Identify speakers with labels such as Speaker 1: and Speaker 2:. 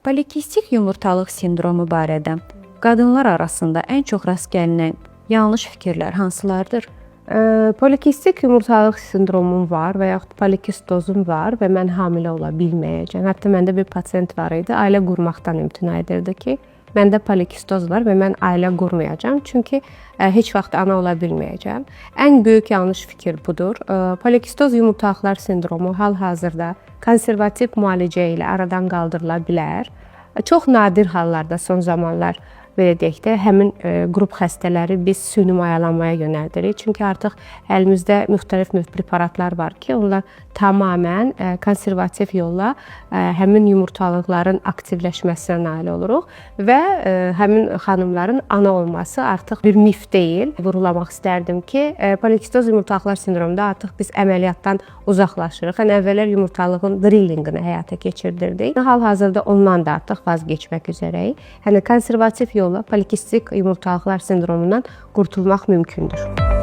Speaker 1: Polikistik yumurtalıq sindromu barədə qadınlar arasında ən çox rast gəlinən yanlış fikirlər hansılardır?
Speaker 2: Polikistik yumurtalıq sindromum var və yaxud polikistozum var və mən hamilə ola bilməyəcəm. Hətta məndə bir pasient var idi, ailə qurmaqdan imtina edirdi ki, məndə polikistoz var və mən ailə qurmayacağam, çünki heç vaxt ana ola bilməyəcəm. Ən böyük yanlış fikir budur. Polikistoz yumurtalıqlar sindromu hal-hazırda konservativ müalicə ilə aradan qaldırıla bilər. Çox nadir hallarda son zamanlar belə deyək də, həmin qrup xəstələri biz süni mayalanmaya yönəldirik. Çünki artıq əlimizdə müxtəlif preparatlar var ki, onlar tamamilə konservativ yolla həmin yumurtalıqların aktivləşməsinə nail oluruq və həmin xanımların ana olması artıq bir mif deyil. Vurğulamaq istərdim ki, polikistoz yumurtalıqlar sindromunda artıq biz əməliyyatdan uzaqlaşırıq. Əvvəllər yumurtalığın drillingini həyata keçirdirdik. Hal-hazırda ondan da artıq vazgeçmək üzrəyik. Konservativ yolla polikistik yumurtalıqlar sindromundan qurtulmaq mümkündür.